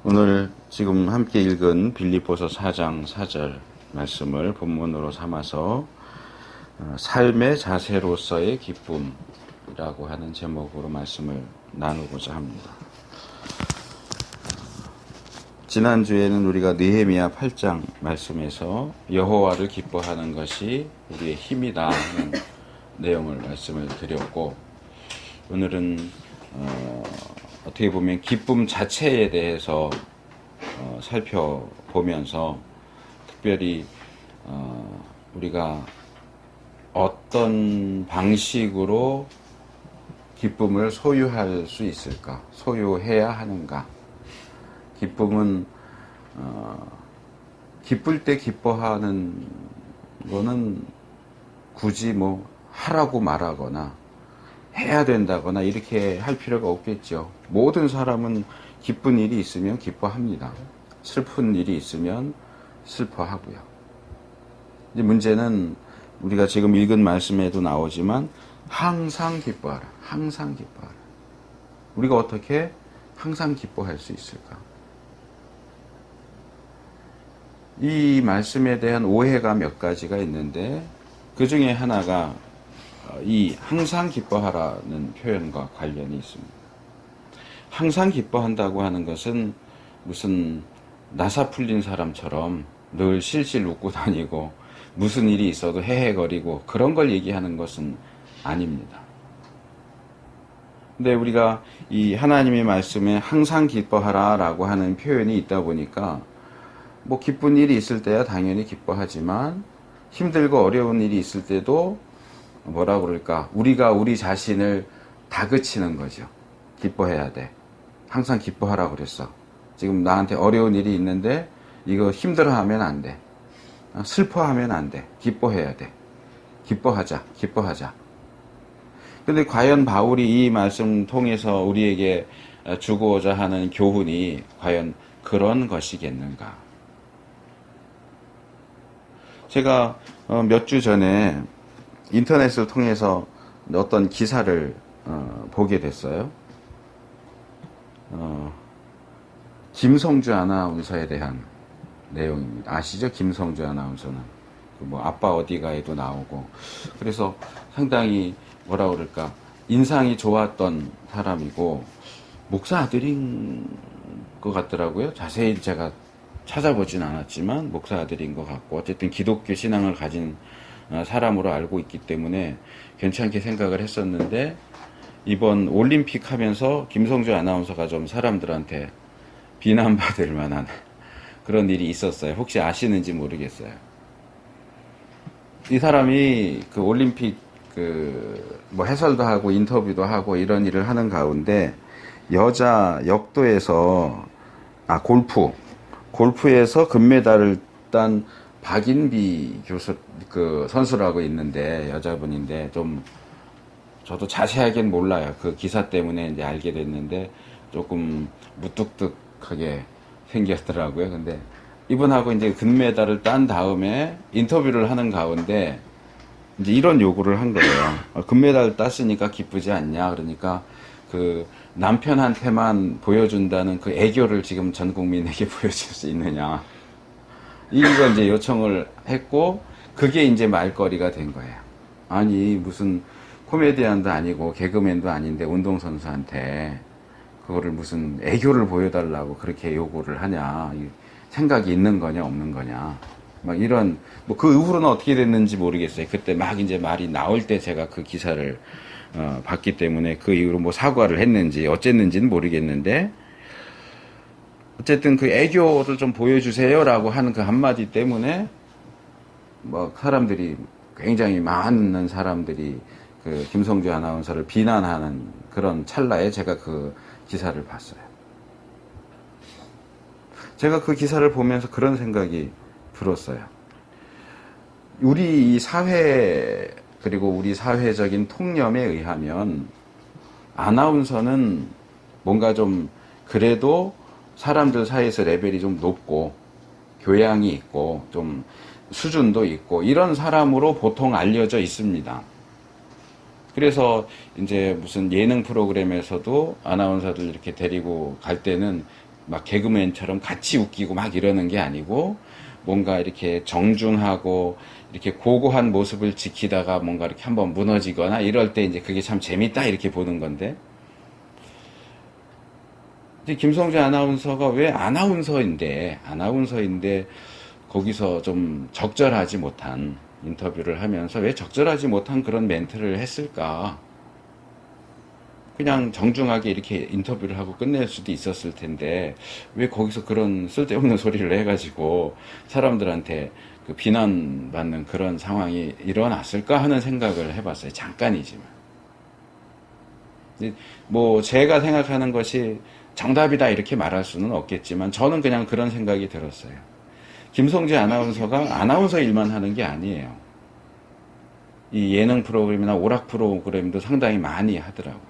오늘 지금 함께 읽은 빌립보서 4장 4절 말씀을 본문으로 삼아서 삶의 자세로서의 기쁨이라고 하는 제목으로 말씀을 나누고자 합니다. 지난주에는 우리가 느헤미야 8장 말씀에서 여호와를 기뻐하는 것이 우리의 힘이다 하는 내용을 말씀을 드렸고, 오늘은 어떻게 보면 기쁨 자체에 대해서 살펴보면서 특별히 우리가 어떤 방식으로 기쁨을 소유할 수 있을까, 소유해야 하는가. 기쁨은 기쁠 때 기뻐하는 거는 굳이 뭐 하라고 말하거나 해야 된다거나 이렇게 할 필요가 없겠죠. 모든 사람은 기쁜 일이 있으면 기뻐합니다. 슬픈 일이 있으면 슬퍼하고요. 이제 문제는 우리가 지금 읽은 말씀에도 나오지만 항상 기뻐하라. 항상 기뻐하라. 우리가 어떻게 항상 기뻐할 수 있을까? 이 말씀에 대한 오해가 몇 가지가 있는데, 그 중에 하나가 이 항상 기뻐하라는 표현과 관련이 있습니다. 항상 기뻐한다고 하는 것은 무슨 나사 풀린 사람처럼 늘 실실 웃고 다니고 무슨 일이 있어도 헤헤거리고 그런 걸 얘기하는 것은 아닙니다. 근데 우리가 이 하나님의 말씀에 항상 기뻐하라 라고 하는 표현이 있다 보니까 뭐 기쁜 일이 있을 때야 당연히 기뻐하지만 힘들고 어려운 일이 있을 때도 뭐라 그럴까, 우리가 우리 자신을 다그치는 거죠. 기뻐해야 돼. 항상 기뻐하라 그랬어. 지금 나한테 어려운 일이 있는데 이거 힘들어하면 안 돼. 슬퍼하면 안 돼. 기뻐해야 돼. 기뻐하자. 기뻐하자. 근데 과연 바울이 이 말씀 통해서 우리에게 주고자 하는 교훈이 과연 그런 것이겠는가? 제가 몇 주 전에 인터넷을 통해서 어떤 기사를 보게 됐어요. 김성주 아나운서에 대한 내용입니다. 아시죠? 김성주 아나운서는 뭐 아빠 어디가에도 나오고, 그래서 상당히 뭐라 그럴까, 인상이 좋았던 사람이고 목사 아들인 것 같더라고요. 자세히 제가 찾아보진 않았지만 목사 아들인 것 같고, 어쨌든 기독교 신앙을 가진 사람으로 알고 있기 때문에 괜찮게 생각을 했었는데, 이번 올림픽 하면서 김성주 아나운서가 좀 사람들한테 비난받을 만한 그런 일이 있었어요. 혹시 아시는지 모르겠어요. 이 사람이 그 올림픽 뭐 해설도 하고 인터뷰도 하고 이런 일을 하는 가운데 여자 역도에서 골프에서 금메달을 딴 박인비 선수라고 있는데, 여자분인데, 좀 저도 자세하게는 몰라요. 그 기사 때문에 이제 알게 됐는데 조금 무뚝뚝하게 생겼더라고요. 근데 이분하고 이제 금메달을 딴 다음에 인터뷰를 하는 가운데 이제 이런 요구를 한 거예요. 금메달 땄으니까 기쁘지 않냐? 그러니까 그 남편한테만 보여준다는 그 애교를 지금 전 국민에게 보여줄 수 있느냐? 이거 이제 요청을 했고, 그게 이제 말거리가 된 거예요. 아니, 무슨 코미디언도 아니고 개그맨도 아닌데 운동선수한테 그거를 무슨 애교를 보여달라고 그렇게 요구를 하냐, 생각이 있는 거냐 없는 거냐, 막 이런, 뭐 그 이후로는 어떻게 됐는지 모르겠어요. 그때 막 이제 말이 나올 때 제가 그 기사를 봤기 때문에 그 이후로 뭐 사과를 했는지 어쨌는지는 모르겠는데, 어쨌든 그 애교를 좀 보여주세요라고 하는 그 한마디 때문에 뭐 사람들이, 굉장히 많은 사람들이 그 김성주 아나운서를 비난하는 그런 찰나에 제가 그 기사를 봤어요. 제가 그 기사를 보면서 그런 생각이 들었어요. 우리 이 사회, 그리고 우리 사회적인 통념에 의하면 아나운서는 뭔가 좀 그래도 사람들 사이에서 레벨이 좀 높고 교양이 있고 좀 수준도 있고 이런 사람으로 보통 알려져 있습니다. 그래서 이제 무슨 예능 프로그램에서도 아나운서들 이렇게 데리고 갈 때는 막 개그맨처럼 같이 웃기고 막 이러는 게 아니고 뭔가 이렇게 정중하고 이렇게 고고한 모습을 지키다가 뭔가 이렇게 한번 무너지거나 이럴 때 이제 그게 참 재밌다 이렇게 보는 건데, 이제 김성주 아나운서가 왜 아나운서인데 거기서 좀 적절하지 못한 인터뷰를 하면서 왜 적절하지 못한 그런 멘트를 했을까? 그냥 정중하게 이렇게 인터뷰를 하고 끝낼 수도 있었을 텐데 왜 거기서 그런 쓸데없는 소리를 해가지고 사람들한테 그 비난받는 그런 상황이 일어났을까 하는 생각을 해봤어요. 잠깐이지만. 뭐 제가 생각하는 것이 정답이다 이렇게 말할 수는 없겠지만 저는 그냥 그런 생각이 들었어요. 김성재 아나운서가 아나운서 일만 하는 게 아니에요. 이 예능 프로그램이나 오락 프로그램도 상당히 많이 하더라고요.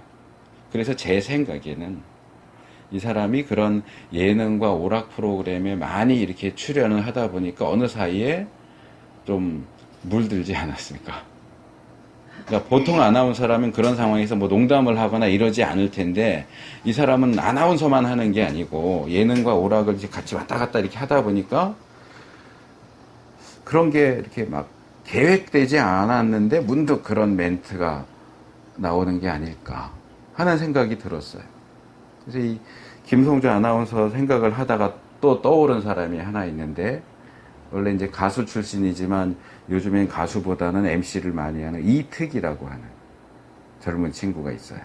그래서 제 생각에는 이 사람이 그런 예능과 오락 프로그램에 많이 이렇게 출연을 하다 보니까 어느 사이에 좀 물들지 않았을까. 그러니까 보통 아나운서라면 그런 상황에서 뭐 농담을 하거나 이러지 않을 텐데 이 사람은 아나운서만 하는 게 아니고 예능과 오락을 같이 왔다 갔다 이렇게 하다 보니까 그런 게 이렇게 막 계획되지 않았는데 문득 그런 멘트가 나오는 게 아닐까 하는 생각이 들었어요. 그래서 이 김성주 아나운서 생각을 하다가 또 떠오른 사람이 하나 있는데, 원래 이제 가수 출신이지만 요즘엔 가수보다는 MC를 많이 하는 이특이라고 하는 젊은 친구가 있어요.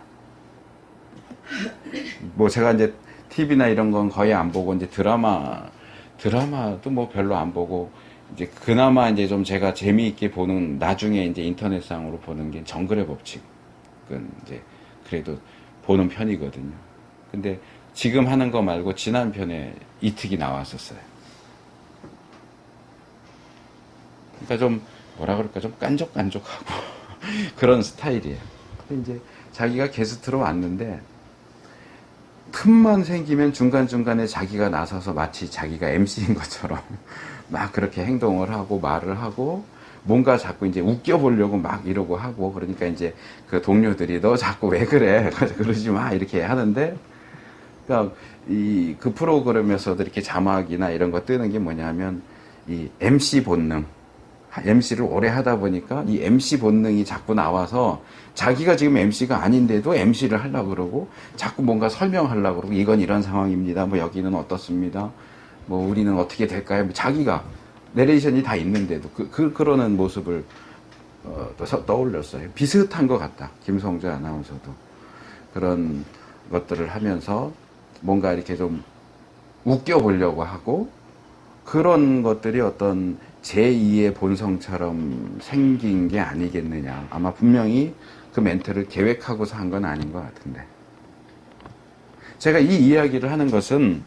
뭐 제가 이제 TV나 이런 건 거의 안 보고 이제 드라마도 뭐 별로 안 보고 이제 그나마 이제 좀 제가 재미있게 보는 나중에 이제 인터넷상으로 보는 게 정글의 법칙은 이제 그래도 보는 편이거든요. 근데 지금 하는 거 말고 지난 편에 이특이 나왔었어요. 그러니까 좀 뭐라 그럴까 좀 깐족깐족하고 그런 스타일이에요. 근데 이제 자기가 게스트로 왔는데 틈만 생기면 중간중간에 자기가 나서서 마치 자기가 MC인 것처럼 막 그렇게 행동을 하고 말을 하고 뭔가 자꾸 이제 웃겨보려고 막 이러고 하고, 그러니까 이제 그 동료들이 너 자꾸 왜 그래? 그러지 마. 이렇게 하는데, 그러니까 그 프로그램에서도 이렇게 자막이나 이런 거 뜨는 게 뭐냐면 이 MC 본능. MC를 오래 하다 보니까 이 MC 본능이 자꾸 나와서 자기가 지금 MC가 아닌데도 MC를 하려고 그러고 자꾸 뭔가 설명하려고 그러고 이건 이런 상황입니다. 뭐 여기는 어떻습니다. 뭐 우리는 어떻게 될까요? 자기가 내레이션이 다 있는데도 그러는 모습을 떠올렸어요. 비슷한 것 같다. 김성주 아나운서도 그런 것들을 하면서 뭔가 이렇게 좀 웃겨보려고 하고 그런 것들이 어떤 제2의 본성처럼 생긴 게 아니겠느냐. 아마 분명히 그 멘트를 계획하고서 한 건 아닌 것 같은데. 제가 이 이야기를 하는 것은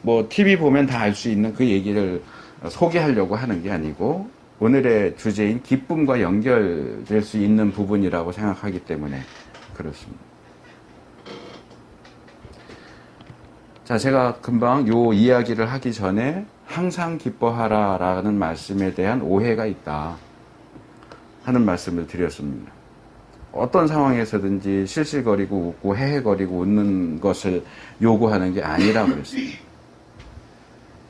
뭐 TV 보면 다 알 수 있는 그 얘기를 소개하려고 하는 게 아니고 오늘의 주제인 기쁨과 연결될 수 있는 부분이라고 생각하기 때문에 그렇습니다. 자, 제가 금방 요 이야기를 하기 전에 항상 기뻐하라 라는 말씀에 대한 오해가 있다 하는 말씀을 드렸습니다. 어떤 상황에서든지 실실거리고 웃고 헤헤거리고 웃는 것을 요구하는 게 아니라고 그랬습니다.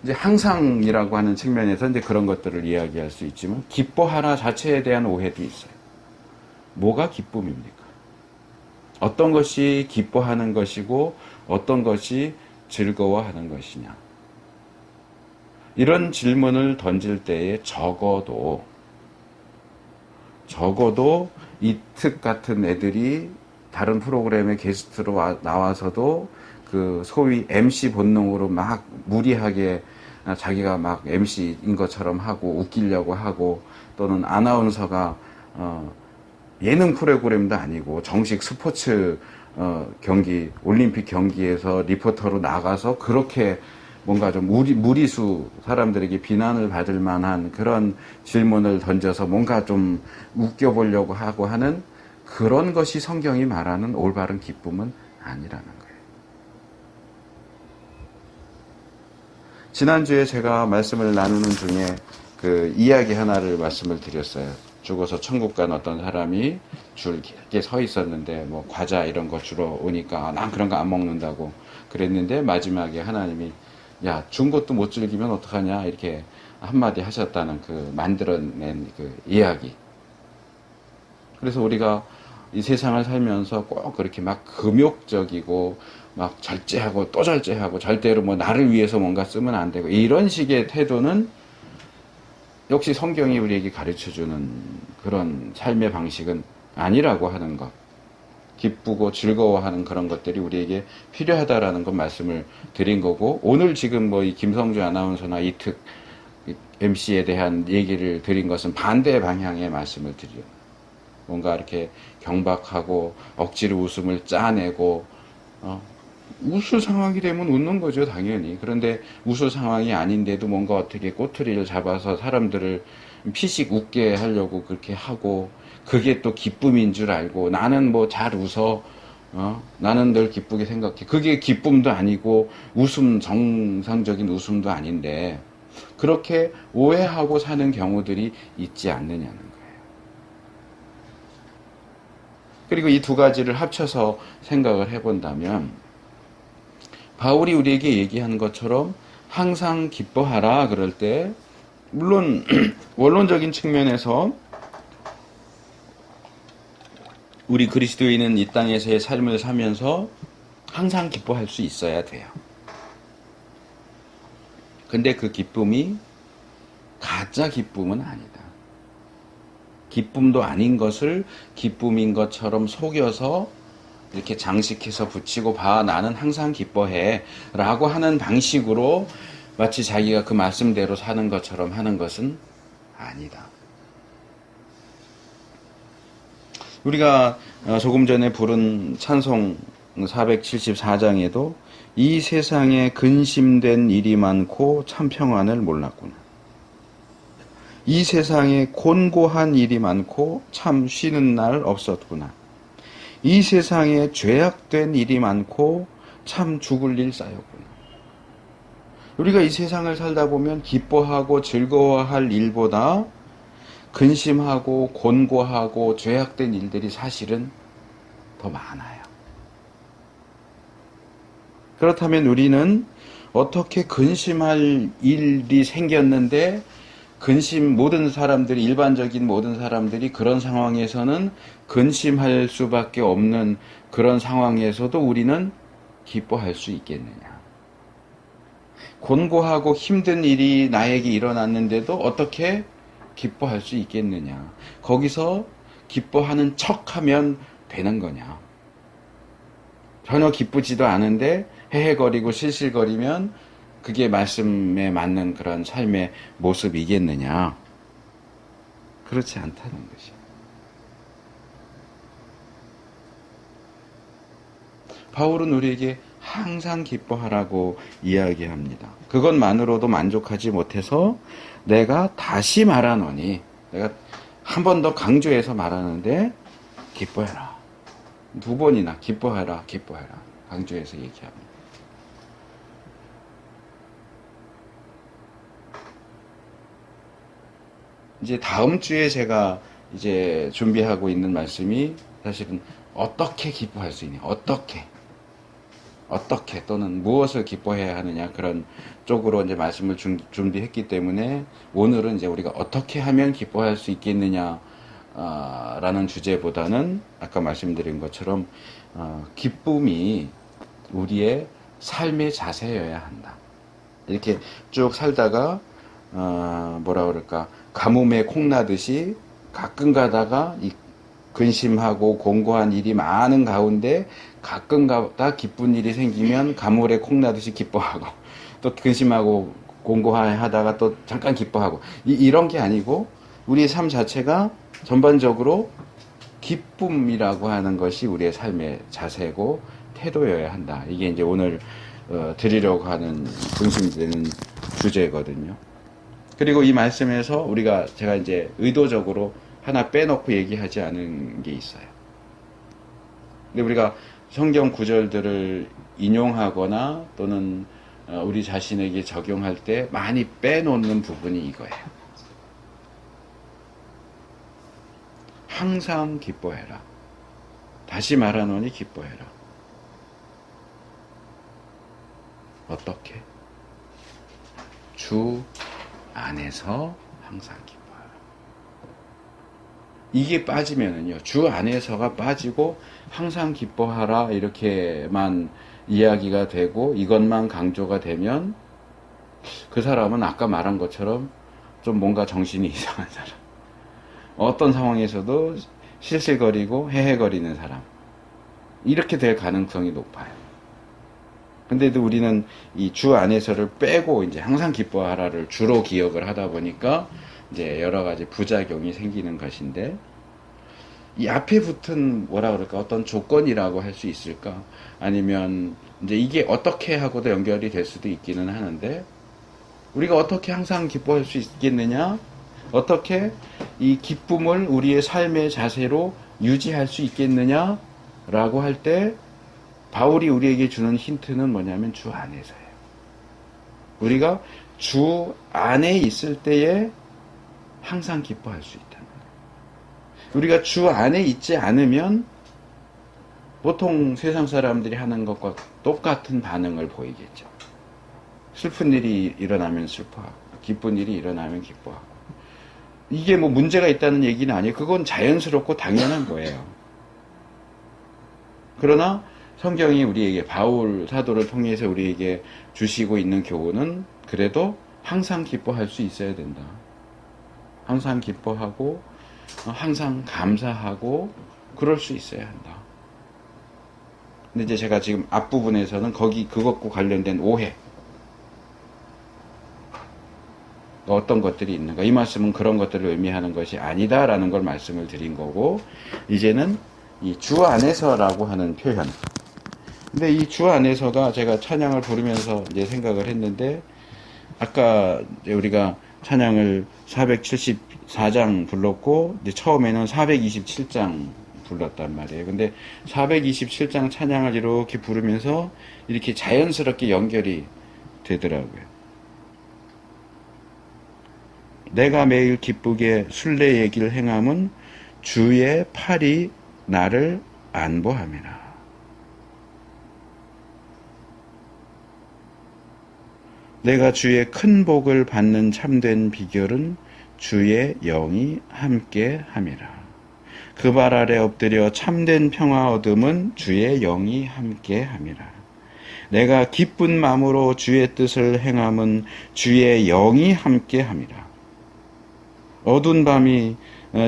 이제 항상이라고 하는 측면에서 이제 그런 것들을 이야기할 수 있지만 기뻐하라 자체에 대한 오해도 있어요. 뭐가 기쁨입니까? 어떤 것이 기뻐하는 것이고 어떤 것이 즐거워하는 것이냐? 이런 질문을 던질 때에 적어도 이특 같은 애들이 다른 프로그램에 게스트로 나와서도 그 소위 MC 본능으로 막 무리하게 자기가 막 MC인 것처럼 하고 웃기려고 하고, 또는 아나운서가 예능 프로그램도 아니고 정식 스포츠 경기, 올림픽 경기에서 리포터로 나가서 그렇게 뭔가 좀 무리수 사람들에게 비난을 받을 만한 그런 질문을 던져서 뭔가 좀 웃겨보려고 하고 하는 그런 것이 성경이 말하는 올바른 기쁨은 아니라는 거예요. 지난주에 제가 말씀을 나누는 중에 그 이야기 하나를 말씀을 드렸어요. 죽어서 천국 간 어떤 사람이 줄 길게 서 있었는데 뭐 과자 이런 거 주러 오니까 난 그런 거 안 먹는다고 그랬는데 마지막에 하나님이 야, 준 것도 못 즐기면 어떡하냐 이렇게 한마디 하셨다는 그 만들어낸 그 이야기. 그래서 우리가 이 세상을 살면서 꼭 그렇게 막 금욕적이고 막 절제하고 또 절제하고 절대로 뭐 나를 위해서 뭔가 쓰면 안 되고 이런 식의 태도는 역시 성경이 우리에게 가르쳐주는 그런 삶의 방식은 아니라고 하는 것. 기쁘고 즐거워하는 그런 것들이 우리에게 필요하다라는 것 말씀을 드린 거고, 오늘 지금 뭐 이 김성주 아나운서나 이특 MC에 대한 얘기를 드린 것은 반대 방향의 말씀을 드려요. 뭔가 이렇게 경박하고 억지로 웃음을 짜내고 웃을 상황이 되면 웃는 거죠, 당연히. 그런데 웃을 상황이 아닌데도 뭔가 어떻게 꼬투리를 잡아서 사람들을 피식 웃게 하려고 그렇게 하고, 그게 또 기쁨인 줄 알고, 나는 뭐 잘 웃어, 나는 늘 기쁘게 생각해. 그게 기쁨도 아니고, 정상적인 웃음도 아닌데, 그렇게 오해하고 사는 경우들이 있지 않느냐는 거예요. 그리고 이 두 가지를 합쳐서 생각을 해본다면, 바울이 우리에게 얘기한 것처럼 항상 기뻐하라 그럴 때, 물론 원론적인 측면에서 우리 그리스도인은 이 땅에서의 삶을 살면서 항상 기뻐할 수 있어야 돼요. 근데 그 기쁨이 가짜 기쁨은 아니다. 기쁨도 아닌 것을 기쁨인 것처럼 속여서 이렇게 장식해서 붙이고 봐, 나는 항상 기뻐해 라고 하는 방식으로 마치 자기가 그 말씀대로 사는 것처럼 하는 것은 아니다. 우리가 조금 전에 부른 찬송 474장에도 이 세상에 근심된 일이 많고 참 평안을 몰랐구나. 이 세상에 곤고한 일이 많고 참 쉬는 날 없었구나. 이 세상에 죄악된 일이 많고 참 죽을 일 쌓였구나. 우리가 이 세상을 살다 보면 기뻐하고 즐거워할 일보다 근심하고 곤고하고 죄악된 일들이 사실은 더 많아요. 그렇다면 우리는 어떻게 근심할 일이 생겼는데 모든 사람들이, 일반적인 모든 사람들이 그런 상황에서는 근심할 수밖에 없는 그런 상황에서도 우리는 기뻐할 수 있겠느냐. 곤고하고 힘든 일이 나에게 일어났는데도 어떻게 기뻐할 수 있겠느냐. 거기서 기뻐하는 척하면 되는 거냐. 전혀 기쁘지도 않은데 헤헤거리고 실실거리면 그게 말씀에 맞는 그런 삶의 모습이겠느냐. 그렇지 않다는 것이요. 바울은 우리에게 항상 기뻐하라고 이야기합니다. 그것만으로도 만족하지 못해서 내가 다시 말하노니, 내가 한 번 더 강조해서 말하는데 기뻐해라. 2번이나 기뻐해라, 기뻐해라. 강조해서 얘기합니다. 이제 다음 주에 제가 이제 준비하고 있는 말씀이 사실은 어떻게 기뻐할 수 있냐, 어떻게 또는 무엇을 기뻐해야 하느냐, 그런 쪽으로 이제 말씀을 준비했기 때문에 오늘은 이제 우리가 어떻게 하면 기뻐할 수 있겠느냐 라는 주제보다는 아까 말씀드린 것처럼 기쁨이 우리의 삶의 자세여야 한다. 이렇게 쭉 살다가 뭐라 그럴까, 가뭄에 콩나듯이 가끔 가다가 이 근심하고 공고한 일이 많은 가운데 가끔 가다 기쁜 일이 생기면 가물에 콩나듯이 기뻐하고, 또 근심하고 공고하다가 또 잠깐 기뻐하고, 이런 게 아니고 우리의 삶 자체가 전반적으로 기쁨이라고 하는 것이 우리의 삶의 자세고 태도여야 한다. 이게 이제 오늘 드리려고 하는 중심되는 주제거든요. 그리고 이 말씀에서 제가 이제 의도적으로 하나 빼놓고 얘기하지 않은 게 있어요. 근데 우리가 성경 구절들을 인용하거나 또는 우리 자신에게 적용할 때 많이 빼놓는 부분이 이거예요. 항상 기뻐해라. 다시 말하노니 기뻐해라. 어떻게? 주 안에서 항상 기뻐하라. 이게 빠지면은요, 주 안에서가 빠지고 항상 기뻐하라 이렇게만 이야기가 되고 이것만 강조가 되면 그 사람은 아까 말한 것처럼 좀 뭔가 정신이 이상한 사람, 어떤 상황에서도 실실거리고 헤헤거리는 사람, 이렇게 될 가능성이 높아요. 근데도 우리는 이 주 안에서를 빼고 이제 항상 기뻐하라를 주로 기억을 하다 보니까 이제 여러 가지 부작용이 생기는 것인데, 이 앞에 붙은 뭐라 그럴까, 어떤 조건이라고 할 수 있을까? 아니면 이제 이게 어떻게 하고도 연결이 될 수도 있기는 하는데, 우리가 어떻게 항상 기뻐할 수 있겠느냐? 어떻게 이 기쁨을 우리의 삶의 자세로 유지할 수 있겠느냐? 라고 할 때 바울이 우리에게 주는 힌트는 뭐냐면 주 안에서예요. 우리가 주 안에 있을 때에 항상 기뻐할 수 있다는 거예요. 우리가 주 안에 있지 않으면 보통 세상 사람들이 하는 것과 똑같은 반응을 보이겠죠. 슬픈 일이 일어나면 슬퍼하고 기쁜 일이 일어나면 기뻐하고, 이게 뭐 문제가 있다는 얘기는 아니에요. 그건 자연스럽고 당연한 거예요. 그러나 성경이 우리에게, 바울 사도를 통해서 우리에게 주시고 있는 교훈은 그래도 항상 기뻐할 수 있어야 된다. 항상 기뻐하고 항상 감사하고 그럴 수 있어야 한다. 근데 이제 제가 지금 앞부분에서는 그것과 관련된 오해, 어떤 것들이 있는가, 이 말씀은 그런 것들을 의미하는 것이 아니다라는 걸 말씀을 드린 거고, 이제는 이 주 안에서라고 하는 표현. 근데 이 주 안에서가 제가 찬양을 부르면서 이제 생각을 했는데, 아까 우리가 찬양을 474장 불렀고, 이제 처음에는 427장 불렀단 말이에요. 근데 427장 찬양을 이렇게 부르면서 이렇게 자연스럽게 연결이 되더라고요. 내가 매일 기쁘게 순례 얘기를 행함은 주의 팔이 나를 안보함이라. 내가 주의 큰 복을 받는 참된 비결은 주의 영이 함께 함이라. 그 발 아래 엎드려 참된 평화 얻음은 주의 영이 함께 함이라. 내가 기쁜 마음으로 주의 뜻을 행함은 주의 영이 함께 함이라. 어두운 밤이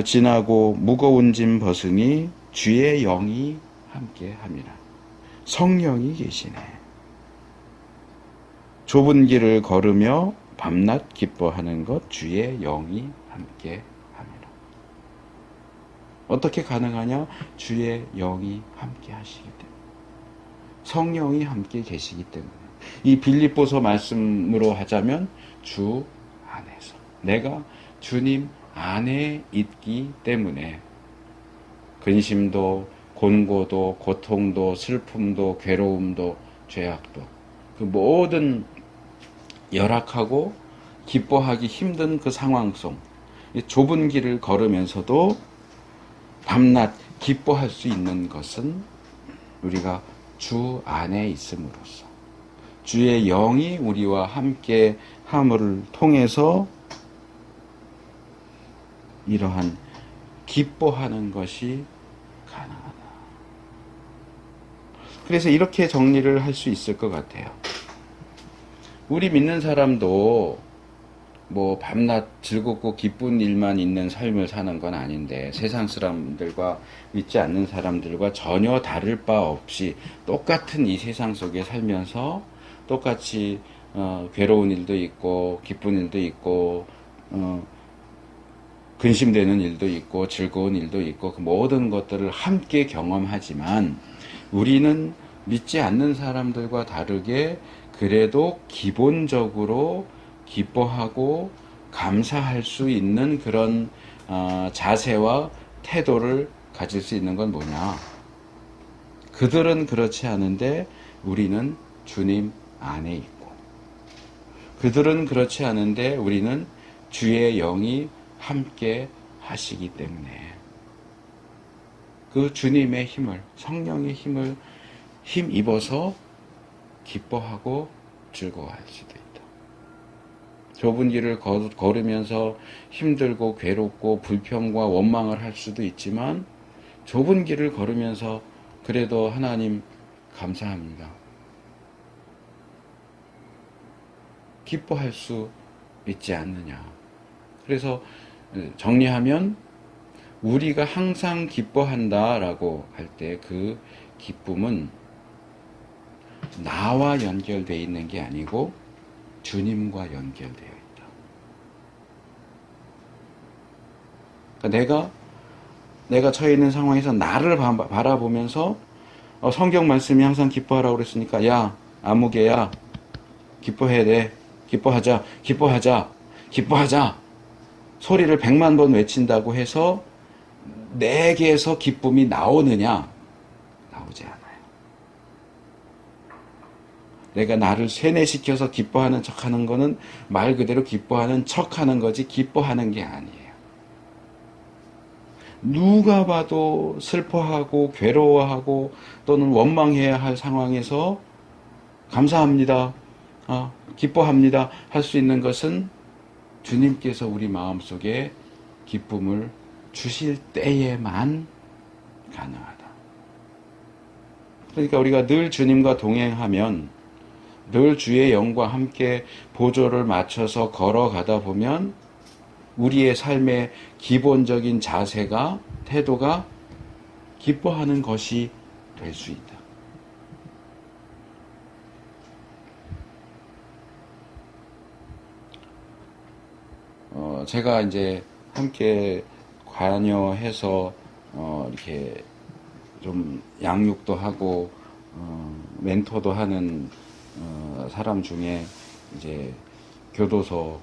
지나고 무거운 짐 벗으니 주의 영이 함께 함이라. 성령이 계시네. 좁은 길을 걸으며 밤낮 기뻐하는 것 주의 영이 함께 함이라. 어떻게 가능하냐? 주의 영이 함께 하시기 때문에, 성령이 함께 계시기 때문에. 이 빌립보서 말씀으로 하자면 주 안에서, 내가 주님 안에 있기 때문에 근심도 곤고도 고통도 슬픔도 괴로움도 죄악도, 그 모든 열악하고 기뻐하기 힘든 그 상황 속 좁은 길을 걸으면서도 밤낮 기뻐할 수 있는 것은 우리가 주 안에 있음으로써, 주의 영이 우리와 함께 함을 통해서 이러한 기뻐하는 것이 가능하다. 그래서 이렇게 정리를 할 수 있을 것 같아요. 우리 믿는 사람도 뭐 밤낮 즐겁고 기쁜 일만 있는 삶을 사는 건 아닌데, 세상 사람들과 믿지 않는 사람들과 전혀 다를 바 없이 똑같은 이 세상 속에 살면서 똑같이 괴로운 일도 있고 기쁜 일도 있고 근심되는 일도 있고 즐거운 일도 있고 그 모든 것들을 함께 경험하지만, 우리는 믿지 않는 사람들과 다르게 그래도 기본적으로 기뻐하고 감사할 수 있는 그런 자세와 태도를 가질 수 있는 건 뭐냐? 그들은 그렇지 않은데 우리는 주님 안에 있고, 그들은 그렇지 않은데 우리는 주의 영이 함께 하시기 때문에 그 주님의 힘을, 성령의 힘을 힘입어서 기뻐하고 즐거워할 수도 있다. 좁은 길을 걸으면서 힘들고 괴롭고 불평과 원망을 할 수도 있지만 좁은 길을 걸으면서 그래도 하나님 감사합니다. 기뻐할 수 있지 않느냐. 그래서 정리하면 우리가 항상 기뻐한다라고 할 때 그 기쁨은 나와 연결되어 있는 게 아니고 주님과 연결되어 있다. 그러니까 내가 처해 있는 상황에서 나를 바라보면서 성경 말씀이 항상 기뻐하라고 그랬으니까 야 아무개야 기뻐해야 돼. 기뻐하자. 기뻐하자. 기뻐하자. 소리를 100만 번 외친다고 해서 내게서 기쁨이 나오느냐? 나오지 않아요. 내가 나를 세뇌시켜서 기뻐하는 척하는 거는 말 그대로 기뻐하는 척하는 거지 기뻐하는 게 아니에요. 누가 봐도 슬퍼하고 괴로워하고 또는 원망해야 할 상황에서 감사합니다. 기뻐합니다. 할 수 있는 것은 주님께서 우리 마음속에 기쁨을 주실 때에만 가능하다. 그러니까 우리가 늘 주님과 동행하면 늘 주의 영과 함께 보조를 맞춰서 걸어가다 보면 우리의 삶의 기본적인 자세가 태도가 기뻐하는 것이 될 수 있다. 제가 이제 함께 관여해서 이렇게 좀 양육도 하고 멘토도 하는 사람 중에 이제 교도소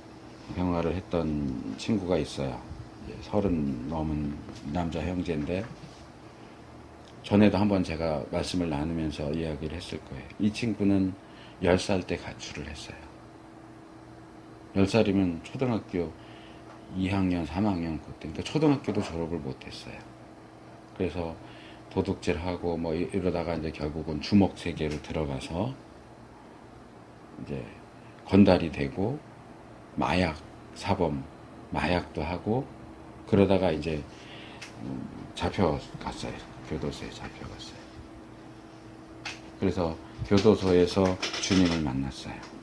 생활을 했던 친구가 있어요. 30 넘은 남자 형제인데 전에도 한번 제가 말씀을 나누면서 이야기를 했을 거예요. 이 친구는 10살 때 가출을 했어요. 10살이면 초등학교 2학년, 3학년 그때 그러니까 초등학교도 졸업을 못했어요. 그래서 도둑질하고 뭐 이러다가 이제 결국은 주먹 세계로 들어가서 이제 건달이 되고 마약 사범, 마약도 하고 그러다가 이제 잡혀갔어요. 교도소에 잡혀갔어요. 그래서 교도소에서 주님을 만났어요.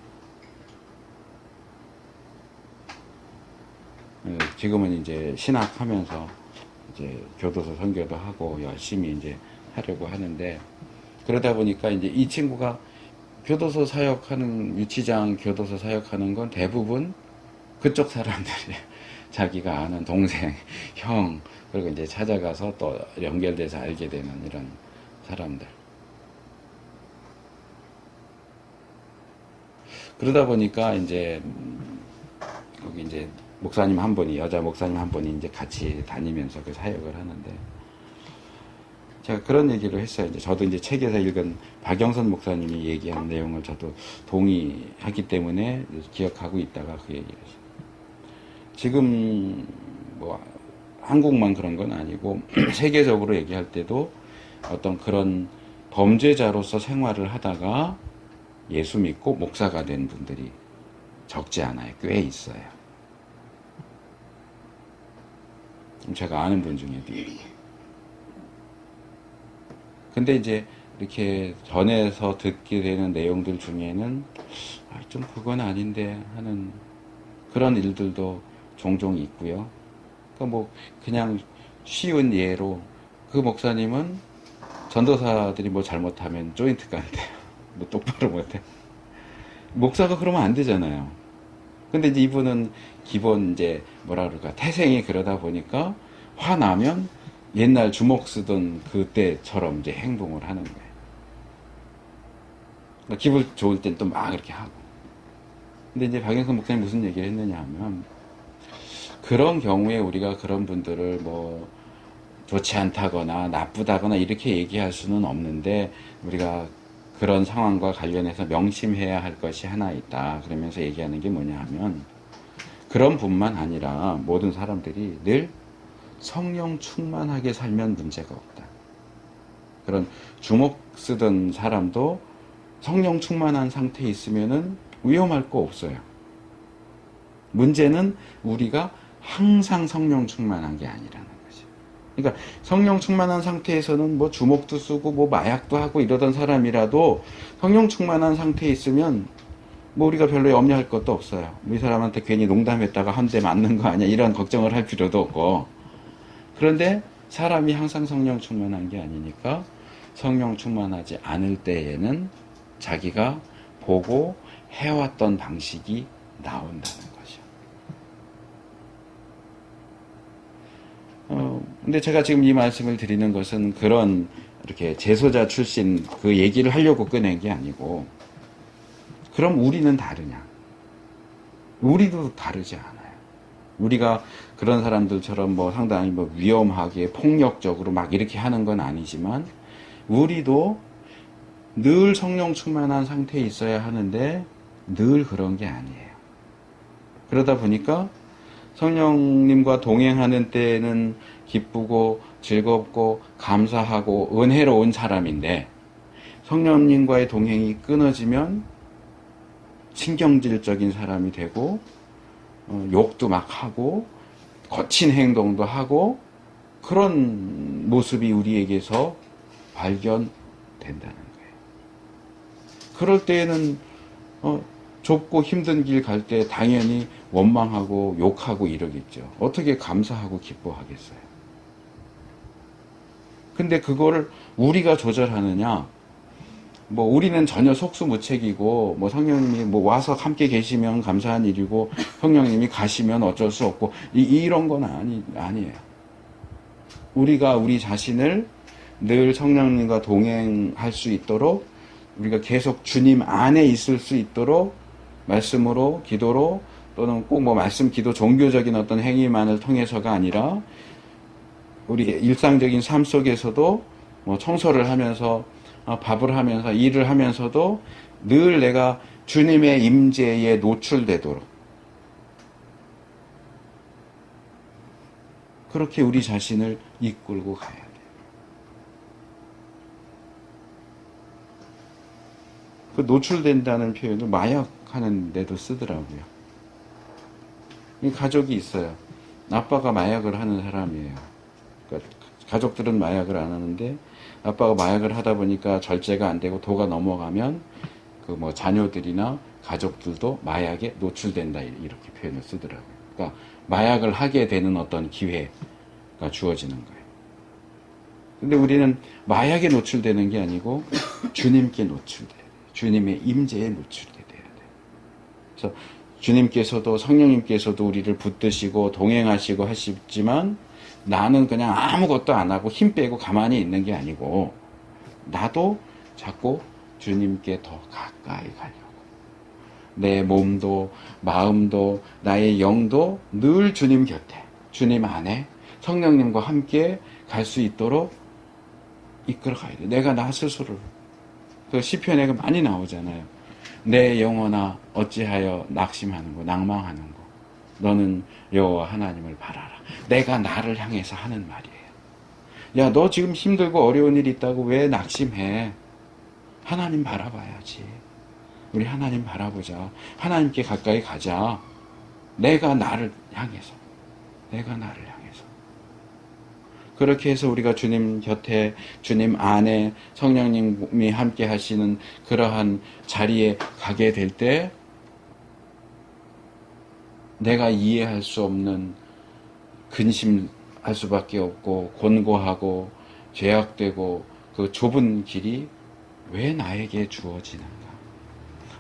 지금은 이제 신학하면서 이제 교도소 선교도 하고 열심히 이제 하려고 하는데 그러다 보니까 이제 이 친구가 교도소 사역하는 유치장 교도소 사역하는 건 대부분 그쪽 사람들이 자기가 아는 동생, 형 그리고 이제 찾아가서 또 연결돼서 알게 되는 이런 사람들. 그러다 보니까 이제 거기 이제 목사님 한 분이 여자 목사님 한 분이 이제 같이 다니면서 그 사역을 하는데 제가 그런 얘기를 했어요. 이제 저도 이제 책에서 읽은 박영선 목사님이 얘기한 내용을 저도 동의하기 때문에 기억하고 있다가 그 얘기를 했어요. 지금 뭐 한국만 그런 건 아니고 세계적으로 얘기할 때도 어떤 그런 범죄자로서 생활을 하다가 예수 믿고 목사가 된 분들이 적지 않아요. 꽤 있어요. 제가 아는 분 중에도 있고. 근데 이제 이렇게 전해서 듣게 되는 내용들 중에는 좀 그건 아닌데 하는 그런 일들도 종종 있고요. 그러니까 뭐 그냥 쉬운 예로 그 목사님은 전도사들이 뭐 잘못하면 조인트 간대요. 뭐 똑바로 못해. 목사가 그러면 안 되잖아요. 근데 이제 이분은 기본 이제 뭐라 그럴까 태생이 그러다 보니까 화나면 옛날 주먹 쓰던 그때처럼 이제 행동을 하는 거예요. 그러니까 기분 좋을 땐 또 막 이렇게 하고. 근데 이제 박영선 목사님 무슨 얘기를 했느냐 하면 그런 경우에 우리가 그런 분들을 뭐 좋지 않다거나 나쁘다거나 이렇게 얘기할 수는 없는데 우리가 그런 상황과 관련해서 명심해야 할 것이 하나 있다. 그러면서 얘기하는 게 뭐냐 하면 그런 분만 아니라 모든 사람들이 늘 성령 충만하게 살면 문제가 없다. 그런 주먹 쓰던 사람도 성령 충만한 상태에 있으면은 위험할 거 없어요. 문제는 우리가 항상 성령 충만한 게 아니라는 거죠. 그러니까 성령 충만한 상태에서는 뭐 주먹도 쓰고 뭐 마약도 하고 이러던 사람이라도 성령 충만한 상태에 있으면 뭐 우리가 별로 염려할 것도 없어요. 이 사람한테 괜히 농담했다가 한 대 맞는 거 아니야 이런 걱정을 할 필요도 없고. 그런데 사람이 항상 성령 충만한 게 아니니까 성령 충만하지 않을 때에는 자기가 보고 해왔던 방식이 나온다는 거죠. 근데 제가 지금 이 말씀을 드리는 것은 그런 이렇게 재소자 출신 그 얘기를 하려고 꺼낸 게 아니고, 그럼 우리는 다르냐? 우리도 다르지 않아요. 우리가 그런 사람들처럼 뭐 상당히 뭐 위험하게 폭력적으로 막 이렇게 하는 건 아니지만, 우리도 늘 성령 충만한 상태에 있어야 하는데 늘 그런 게 아니에요. 그러다 보니까 성령님과 동행하는 때에는 기쁘고 즐겁고 감사하고 은혜로운 사람인데, 성령님과의 동행이 끊어지면 신경질적인 사람이 되고 욕도 막 하고 거친 행동도 하고 그런 모습이 우리에게서 발견된다는 거예요. 그럴 때에는 좁고 힘든 길 갈 때 당연히 원망하고 욕하고 이러겠죠. 어떻게 감사하고 기뻐하겠어요. 근데 그거를 우리가 조절하느냐? 뭐 우리는 전혀 속수무책이고 뭐 성령님이 뭐 와서 함께 계시면 감사한 일이고 성령님이 가시면 어쩔 수 없고 이런 건 아니에요. 우리가 우리 자신을 늘 성령님과 동행할 수 있도록, 우리가 계속 주님 안에 있을 수 있도록 말씀으로, 기도로, 또는 꼭 뭐 말씀, 기도, 종교적인 어떤 행위만을 통해서가 아니라 우리 일상적인 삶 속에서도 뭐 청소를 하면서 밥을 하면서 일을 하면서도 늘 내가 주님의 임재에 노출되도록 그렇게 우리 자신을 이끌고 가야 돼요. 그 노출된다는 표현을 마약하는 데도 쓰더라고요. 가족이 있어요. 아빠가 마약을 하는 사람이에요. 그러니까 가족들은 마약을 안 하는데 아빠가 마약을 하다 보니까 절제가 안 되고 도가 넘어가면 그 뭐 자녀들이나 가족들도 마약에 노출된다 이렇게 표현을 쓰더라고요. 그러니까 마약을 하게 되는 어떤 기회가 주어지는 거예요. 근데 우리는 마약에 노출되는 게 아니고 주님께 노출돼야 돼요. 주님의 임재에 노출돼야 돼요. 그래서 주님께서도 성령님께서도 우리를 붙드시고 동행하시고 하시지만 나는 그냥 아무것도 안 하고 힘 빼고 가만히 있는 게 아니고 나도 자꾸 주님께 더 가까이 가려고, 내 몸도 마음도 나의 영도 늘 주님 곁에, 주님 안에 성령님과 함께 갈 수 있도록 이끌어 가야 돼. 내가 나 스스로를. 그 시편에 많이 나오잖아요. 내 영혼아 어찌하여 낙심하는 거, 낭망하는 거. 너는 여호와 하나님을 바라라. 내가 나를 향해서 하는 말이에요. 야, 너 지금 힘들고 어려운 일이 있다고 왜 낙심해? 하나님 바라봐야지. 우리 하나님 바라보자. 하나님께 가까이 가자. 내가 나를 향해서. 내가 나를 향해서. 그렇게 해서 우리가 주님 곁에, 주님 안에 성령님이 함께 하시는 그러한 자리에 가게 될 때 내가 이해할 수 없는 근심할 수밖에 없고 곤고하고 죄악되고 그 좁은 길이 왜 나에게 주어지는가?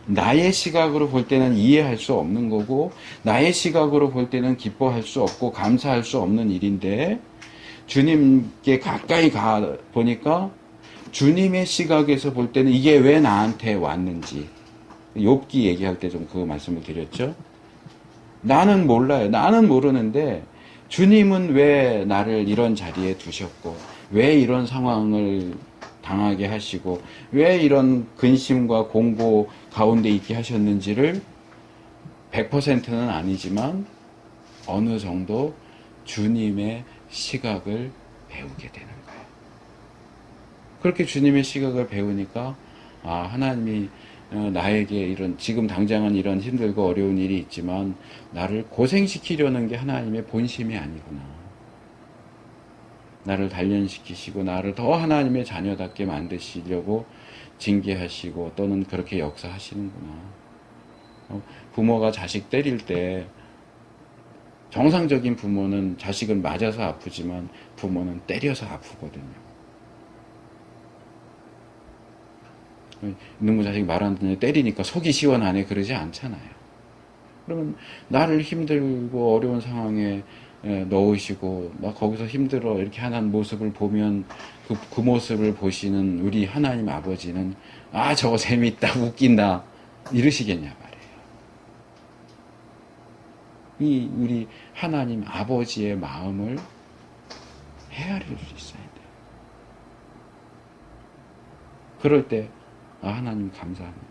나의 시각으로 볼 때는 이해할 수 없는 거고 나의 시각으로 볼 때는 기뻐할 수 없고 감사할 수 없는 일인데 주님께 가까이 가 보니까 주님의 시각에서 볼 때는 이게 왜 나한테 왔는지, 욥기 얘기할 때 좀 그 말씀을 드렸죠. 나는 몰라요. 나는 모르는데 주님은 왜 나를 이런 자리에 두셨고 왜 이런 상황을 당하게 하시고 왜 이런 근심과 공고 가운데 있게 하셨는지를 100%는 아니지만 어느 정도 주님의 시각을 배우게 되는 거예요. 그렇게 주님의 시각을 배우니까 아, 하나님이 나에게 이런 지금 당장은 이런 힘들고 어려운 일이 있지만 나를 고생시키려는 게 하나님의 본심이 아니구나. 나를 단련시키시고 나를 더 하나님의 자녀답게 만드시려고 징계하시고 또는 그렇게 역사하시는구나. 부모가 자식 때릴 때 정상적인 부모는 자식을 맞아서 아프지만 부모는 때려서 아프거든요. 이놈의 자식이 말 안 듣냐 때리니까 속이 시원하네 그러지 않잖아요. 그러면 나를 힘들고 어려운 상황에 넣으시고 나 거기서 힘들어 이렇게 하는 모습을 보면 그 모습을 보시는 우리 하나님 아버지는 아 저거 재밌다 웃긴다 이러시겠냐 말이에요. 이 우리 하나님 아버지의 마음을 헤아릴 수 있어야 돼요. 그럴 때 아, 하나님 감사합니다.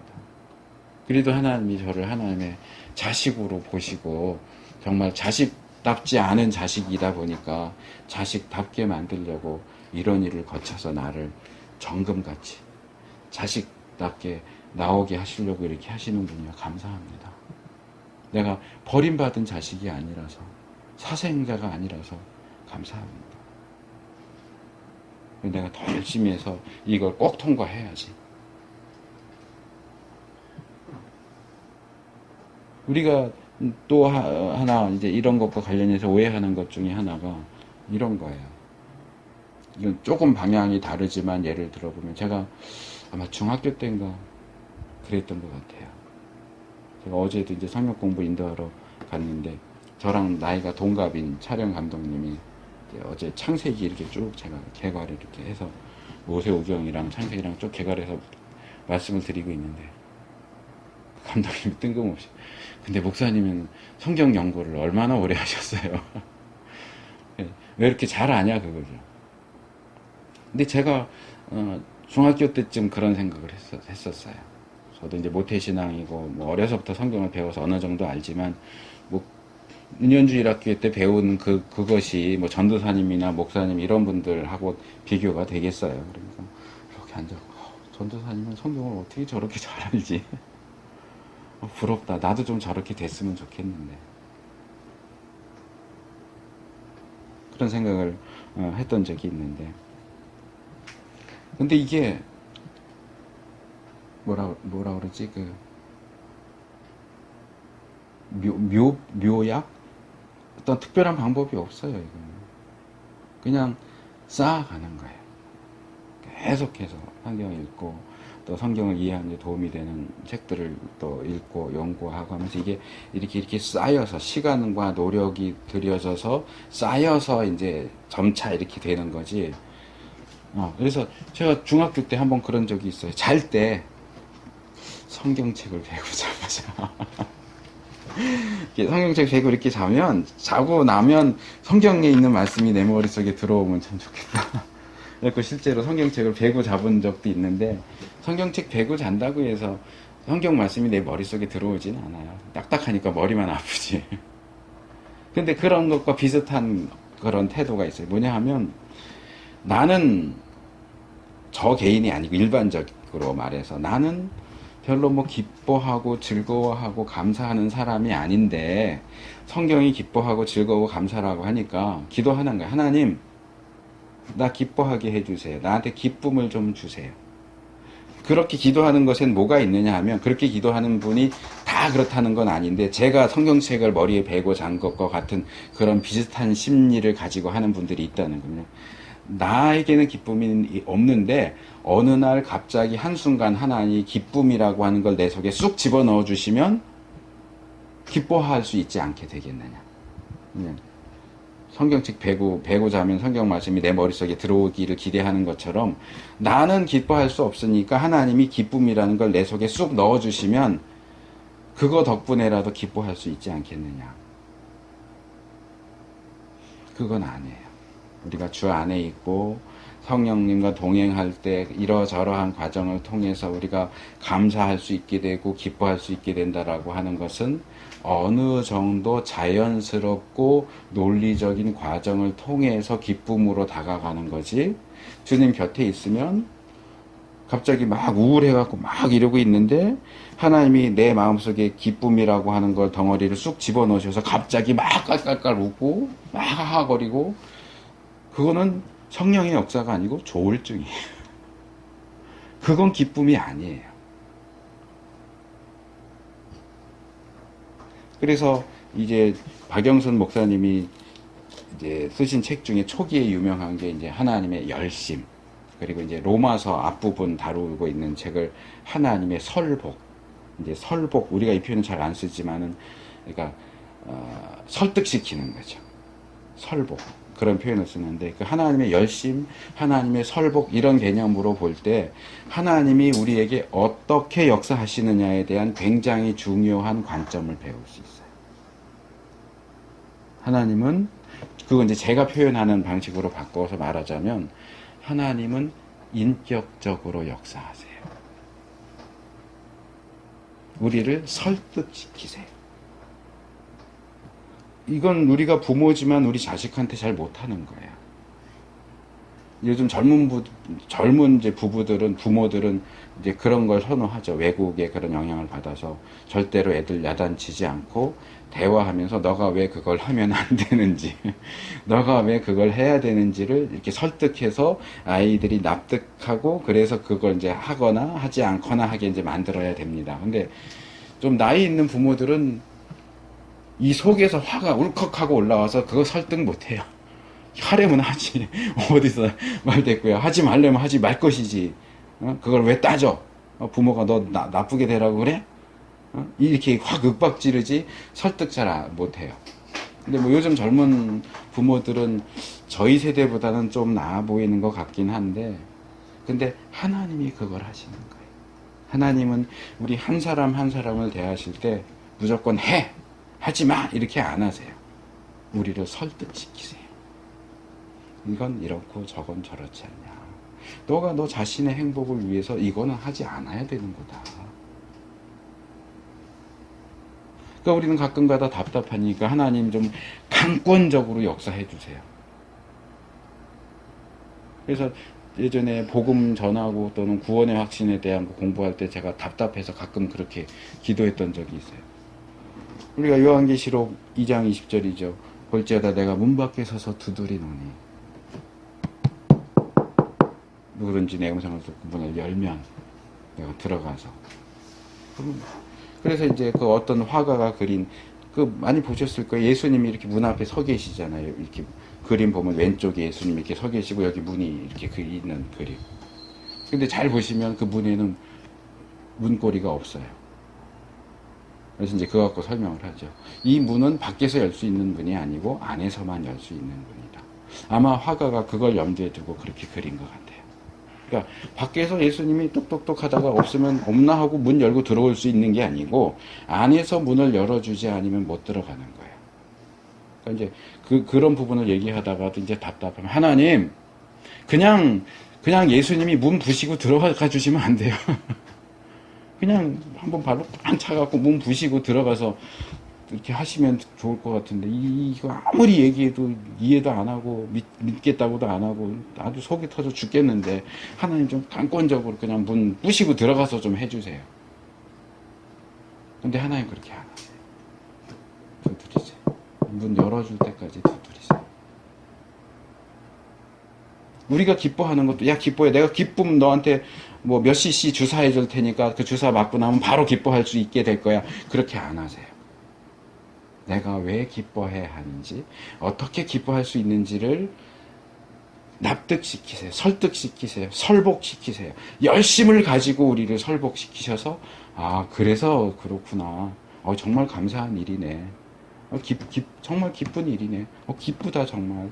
그래도 하나님이 저를 하나님의 자식으로 보시고 정말 자식답지 않은 자식이다 보니까 자식답게 만들려고 이런 일을 거쳐서 나를 정금같이 자식답게 나오게 하시려고 이렇게 하시는군요. 감사합니다. 내가 버림받은 자식이 아니라서 사생자가 아니라서 감사합니다. 내가 더 열심히 해서 이걸 꼭 통과해야지. 우리가 또 하나 이제 이런 것과 관련해서 오해하는 것 중에 하나가 이런 거예요. 이건 조금 방향이 다르지만 예를 들어보면 제가 아마 중학교 때인가 그랬던 것 같아요. 제가 어제도 이제 성경 공부 인도하러 갔는데 저랑 나이가 동갑인 촬영 감독님이 어제 창세기 이렇게 쭉 제가 개괄을 이렇게 해서 모세오경이랑 창세기랑 쭉 개괄해서 말씀을 드리고 있는데 감독님이 뜬금없이 근데 목사님은 성경 연구를 얼마나 오래 하셨어요? 왜 이렇게 잘 아냐 그거죠. 근데 제가 중학교 때쯤 그런 생각을 했었어요. 저도 이제 모태신앙이고 뭐 어려서부터 성경을 배워서 어느 정도 알지만 뭐 은연주일학교 때 배운 그것이 뭐 전도사님이나 목사님 이런 분들하고 비교가 되겠어요. 그러니까 이렇게 앉아서 전도사님은 성경을 어떻게 저렇게 잘 알지? 부럽다. 나도 좀 저렇게 됐으면 좋겠는데. 그런 생각을 했던 적이 있는데. 근데 이게 뭐라 그러지? 묘약? 어떤 특별한 방법이 없어요, 이거는. 그냥 쌓아가는 거예요. 계속해서 성경을 읽고 또 성경을 이해하는 데 도움이 되는 책들을 또 읽고 연구하고 하면서 이게 이렇게 쌓여서 시간과 노력이 들여져서 쌓여서 이제 점차 이렇게 되는 거지. 그래서 제가 중학교 때 한번 그런 적이 있어요. 잘 때 성경책을 베고 자면서 성경책 베고 이렇게 자고 나면 성경에 있는 말씀이 내 머릿속에 들어오면 참 좋겠다. 그래서 실제로 성경책을 베고 잡은 적도 있는데 성경책 베고 잔다고 해서 성경 말씀이 내 머릿속에 들어오지는 않아요. 딱딱하니까 머리만 아프지. 근데 그런 것과 비슷한 그런 태도가 있어요. 뭐냐 하면 나는 저 개인이 아니고 일반적으로 말해서 나는 별로 뭐 기뻐하고 즐거워하고 감사하는 사람이 아닌데 성경이 기뻐하고 즐거워 감사라고 하니까 기도하는 거야. 하나님 나 기뻐하게 해주세요. 나한테 기쁨을 좀 주세요. 그렇게 기도하는 것엔 뭐가 있느냐 하면 그렇게 기도하는 분이 다 그렇다는 건 아닌데 제가 성경책을 머리에 베고 잔 것과 같은 그런 비슷한 심리를 가지고 하는 분들이 있다는 거예요. 나에게는 기쁨이 없는데 어느 날 갑자기 한순간 하나님이 기쁨이라고 하는 걸 내 속에 쑥 집어넣어 주시면 기뻐할 수 있지 않게 되겠느냐. 성경책 베고 자면 성경 말씀이 내 머릿속에 들어오기를 기대하는 것처럼 나는 기뻐할 수 없으니까 하나님이 기쁨이라는 걸 내 속에 쑥 넣어주시면 그거 덕분에라도 기뻐할 수 있지 않겠느냐. 그건 아니에요. 우리가 주 안에 있고 성령님과 동행할 때 이러저러한 과정을 통해서 우리가 감사할 수 있게 되고 기뻐할 수 있게 된다라고 하는 것은 어느 정도 자연스럽고 논리적인 과정을 통해서 기쁨으로 다가가는 거지. 주님 곁에 있으면 갑자기 막 우울해갖고 막 이러고 있는데 하나님이 내 마음속에 기쁨이라고 하는 걸 덩어리를 쑥 집어넣으셔서 갑자기 막 깔깔깔 웃고 막 하하거리고, 그거는 성령의 역사가 아니고 조울증이에요. 그건 기쁨이 아니에요. 그래서 이제 박영선 목사님이 이제 쓰신 책 중에 초기에 유명한 게 이제 하나님의 열심, 그리고 이제 로마서 앞부분 다루고 있는 책을 하나님의 설복. 이제 설복, 우리가 이 표현은 잘 안 쓰지만은, 그러니까 설득시키는 거죠. 설복, 그런 표현을 쓰는데, 그 하나님의 열심, 하나님의 설복, 이런 개념으로 볼 때 하나님이 우리에게 어떻게 역사하시느냐에 대한 굉장히 중요한 관점을 배울 수 있어요. 하나님은, 그거 이제 제가 표현하는 방식으로 바꿔서 말하자면, 하나님은 인격적으로 역사하세요. 우리를 설득시키세요. 이건 우리가 부모지만 우리 자식한테 잘 못하는 거예요. 요즘 젊은 이제 부부들은, 부모들은 이제 그런 걸 선호하죠. 외국의 그런 영향을 받아서 절대로 애들 야단치지 않고 대화하면서 너가 왜 그걸 하면 안 되는지, 너가 왜 그걸 해야 되는지를 이렇게 설득해서 아이들이 납득하고, 그래서 그걸 이제 하거나 하지 않거나 하게 이제 만들어야 됩니다. 근데 좀 나이 있는 부모들은 이 속에서 화가 울컥하고 올라와서 그거 설득 못 해요. 하려면 하지. 어디서 말됐고요. 하지 말려면 하지 말 것이지. 그걸 왜 따져? 부모가 너 나쁘게 되라고 그래? 이렇게 확 윽박지르지 설득 잘 못해요. 근데 뭐 요즘 젊은 부모들은 저희 세대보다는 좀 나아 보이는 것 같긴 한데, 근데 하나님이 그걸 하시는 거예요. 하나님은 우리 한 사람 한 사람을 대하실 때 무조건 해! 하지 마! 이렇게 안 하세요. 우리를 설득시키세요. 이건 이렇고 저건 저렇지 않냐. 너가 너 자신의 행복을 위해서 이거는 하지 않아야 되는 거다. 그러니까 우리는 가끔가다 답답하니까 하나님 좀 강권적으로 역사해 주세요. 그래서 예전에 복음 전하고 또는 구원의 확신에 대한 거 공부할 때 제가 답답해서 가끔 그렇게 기도했던 적이 있어요. 우리가 요한계시록 2장 20절이죠. 볼지어다 내가 문 밖에 서서 두드리노니 누구든지 내 음성을 듣고 문을 열면 내가 들어가서. 그래서 이제 그 어떤 화가가 그린, 그 많이 보셨을 거예요. 예수님이 이렇게 문 앞에 서 계시잖아요. 이렇게 그림 보면 왼쪽에 예수님이 이렇게 서 계시고 여기 문이 이렇게 있는 그림. 근데 잘 보시면 그 문에는 문고리가 없어요. 그래서 이제 그거 갖고 설명을 하죠. 이 문은 밖에서 열 수 있는 문이 아니고 안에서만 열 수 있는 문이다. 아마 화가가 그걸 염두에 두고 그렇게 그린 것 같아요. 그러니까 밖에서 예수님이 똑똑똑 하다가 없으면 없나 하고 문 열고 들어올 수 있는 게 아니고 안에서 문을 열어주지 않으면 못 들어가는 거예요. 그러니까 이제 그런 부분을 얘기하다가도 이제 답답하면 하나님 그냥 예수님이 문 부시고 들어가 주시면 안 돼요. 그냥 한번 발로 빵 차갖고 문 부시고 들어가서 이렇게 하시면 좋을 것 같은데, 이거 아무리 얘기해도 이해도 안 하고 믿겠다고도 안 하고 아주 속이 터져 죽겠는데 하나님 좀 강권적으로 그냥 문 부시고 들어가서 좀 해주세요. 근데 하나님 그렇게 안 하세요. 두드리세요. 문 열어줄 때까지 두드리세요. 우리가 기뻐하는 것도, 야 기뻐해, 내가 기쁨 너한테 뭐 몇 cc 주사해 줄 테니까 그 주사 맞고 나면 바로 기뻐할 수 있게 될 거야. 그렇게 안 하세요. 내가 왜 기뻐해야 하는지, 어떻게 기뻐할 수 있는지를 납득시키세요. 설득시키세요. 설복시키세요. 열심을 가지고 우리를 설복시키셔서, 아 그래서 그렇구나. 정말 감사한 일이네. 정말 기쁜 일이네. 마기쁘다 정말.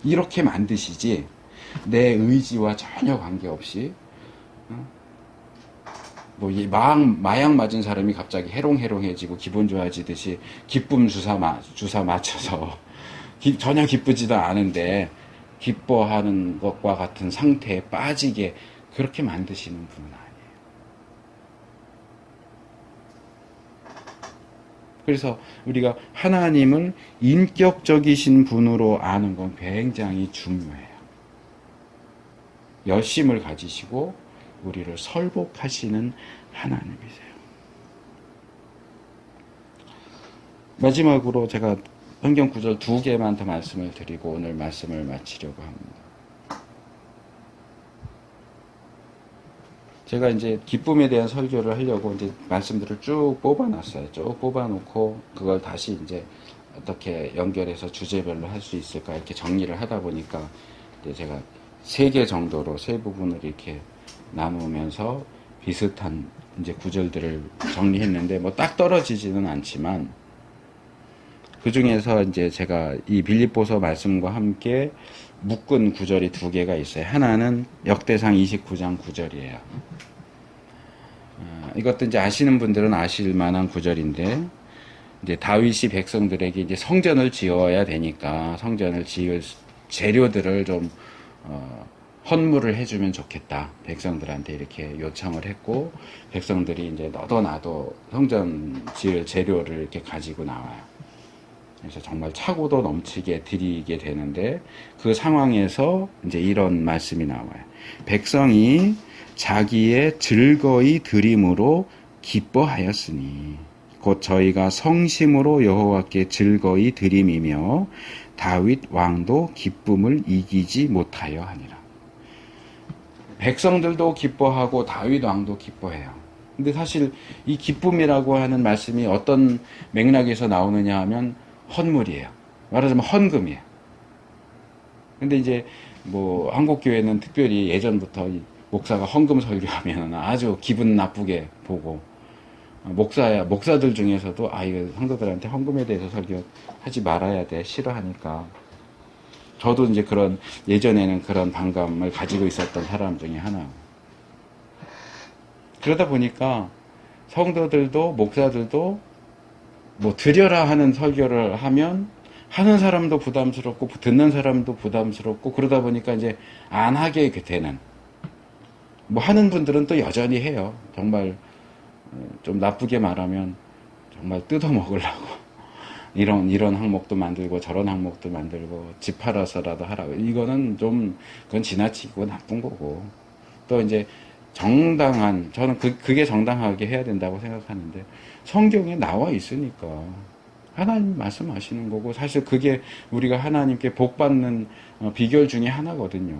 이렇게 만드시지, 내 의지와 전혀 관계없이 뭐 마약 맞은 사람이 갑자기 해롱해롱해지고 기분 좋아지듯이 기쁨 주사 맞춰서 전혀 기쁘지도 않은데 기뻐하는 것과 같은 상태에 빠지게 그렇게 만드시는 분은 아니에요. 그래서 우리가 하나님을 인격적이신 분으로 아는 건 굉장히 중요해요. 열심을 가지시고 우리를 설복하시는 하나님이세요. 마지막으로 제가 성경 구절 2개만 더 말씀을 드리고 오늘 말씀을 마치려고 합니다. 제가 이제 기쁨에 대한 설교를 하려고 이제 말씀들을 쭉 뽑아놨어요. 쭉 뽑아놓고 그걸 다시 이제 어떻게 연결해서 주제별로 할 수 있을까 이렇게 정리를 하다 보니까 이제 제가 3개 정도로 3부분을 이렇게 나누면서 비슷한 이제 구절들을 정리했는데 뭐 딱 떨어지지는 않지만 그 중에서 이제 제가 이 빌립보서 말씀과 함께 묶은 구절이 2개가 있어요. 하나는 역대상 29장 9절이에요. 이것도 이제 아시는 분들은 아실 만한 구절인데, 이제 다윗이 백성들에게 이제 성전을 지어야 되니까 성전을 지을 재료들을 좀 헌물을 해주면 좋겠다. 백성들한테 이렇게 요청을 했고, 백성들이 이제 너도 나도 성전 지을 재료를 이렇게 가지고 나와요. 그래서 정말 차고도 넘치게 드리게 되는데 그 상황에서 이제 이런 말씀이 나와요. 백성이 자기의 즐거이 드림으로 기뻐하였으니 곧 저희가 성심으로 여호와께 즐거이 드림이며 다윗 왕도 기쁨을 이기지 못하여 하니라. 백성들도 기뻐하고 다윗 왕도 기뻐해요. 근데 사실 이 기쁨이라고 하는 말씀이 어떤 맥락에서 나오느냐 하면 헌물이에요. 말하자면 헌금이에요. 근데 이제 뭐 한국교회는 특별히 예전부터 목사가 헌금 설교하면 아주 기분 나쁘게 보고, 목사들 중에서도 이거 성도들한테 헌금에 대해서 설교하지 말아야 돼 싫어하니까, 저도 이제 예전에는 그런 반감을 가지고 있었던 사람 중에 하나. 그러다 보니까 성도들도 목사들도 뭐 드려라 하는 설교를 하면 하는 사람도 부담스럽고 듣는 사람도 부담스럽고, 그러다 보니까 이제 안 하게 되는, 뭐 하는 분들은 또 여전히 해요. 정말 좀 나쁘게 말하면 정말 뜯어 먹으려고 이런 항목도 만들고 저런 항목도 만들고 집 팔아서라도 하라고. 이거는 좀 그건 지나치고 나쁜 거고, 또 이제 정당한, 저는 그게 정당하게 해야 된다고 생각하는데, 성경에 나와 있으니까 하나님 말씀하시는 거고, 사실 그게 우리가 하나님께 복 받는 비결 중에 하나거든요.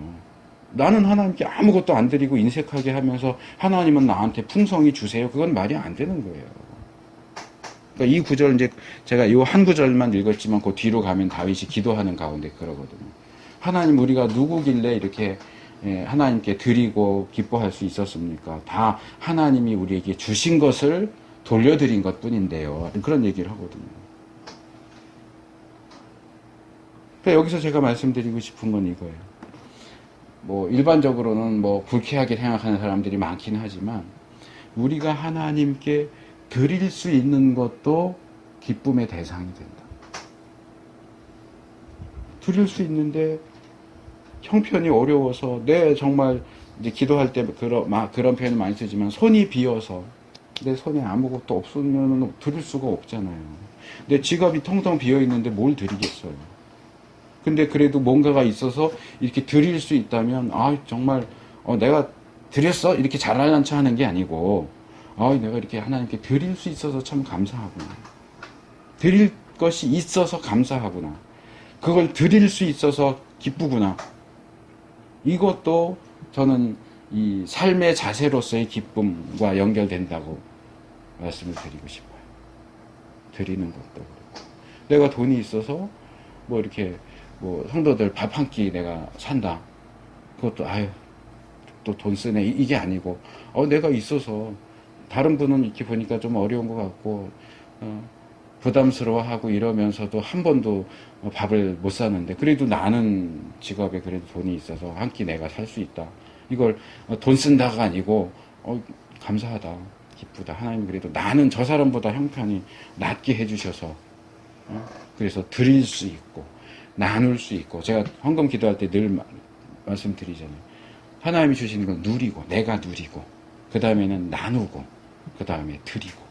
나는 하나님께 아무것도 안 드리고 인색하게 하면서 하나님은 나한테 풍성히 주세요. 그건 말이 안 되는 거예요. 그러니까 이 구절, 이제 제가 이 한 구절만 읽었지만 그 뒤로 가면 다윗이 기도하는 가운데 그러거든요. 하나님, 우리가 누구길래 이렇게 하나님께 드리고 기뻐할 수 있었습니까? 다 하나님이 우리에게 주신 것을 돌려드린 것 뿐인데요. 그런 얘기를 하거든요. 그러니까 여기서 제가 말씀드리고 싶은 건 이거예요. 뭐 일반적으로는 뭐 불쾌하게 생각하는 사람들이 많긴 하지만, 우리가 하나님께 드릴 수 있는 것도 기쁨의 대상이 된다. 드릴 수 있는데 형편이 어려워서, 정말 이제 기도할 때 그런 표현을 많이 쓰지만, 손이 비어서 내 손에 아무것도 없으면 드릴 수가 없잖아요. 내 지갑이 텅텅 비어 있는데 뭘 드리겠어요. 근데 그래도 뭔가가 있어서 이렇게 드릴 수 있다면, 정말 내가 드렸어? 이렇게 잘나찬 하는 게 아니고, 내가 이렇게 하나님께 드릴 수 있어서 참 감사하구나. 드릴 것이 있어서 감사하구나. 그걸 드릴 수 있어서 기쁘구나. 이것도 저는 이 삶의 자세로서의 기쁨과 연결된다고 말씀을 드리고 싶어요. 드리는 것도 그렇고. 내가 돈이 있어서 뭐 이렇게 뭐 성도들 밥 한 끼 내가 산다. 그것도 또 돈 쓰네. 이게 아니고, 내가 있어서 다른 분은 이렇게 보니까 좀 어려운 것 같고 부담스러워하고 이러면서도 한 번도 밥을 못 사는데, 그래도 나는 직업에 그래도 돈이 있어서 한 끼 내가 살 수 있다. 이걸 돈 쓴다가 아니고 감사하다, 기쁘다. 하나님 그래도 나는 저 사람보다 형편이 낫게 해주셔서 그래서 드릴 수 있고 나눌 수 있고, 제가 헌금 기도할 때 늘 말씀드리잖아요. 하나님이 주시는 건 누리고, 내가 누리고, 그 다음에는 나누고, 그 다음에 드리고.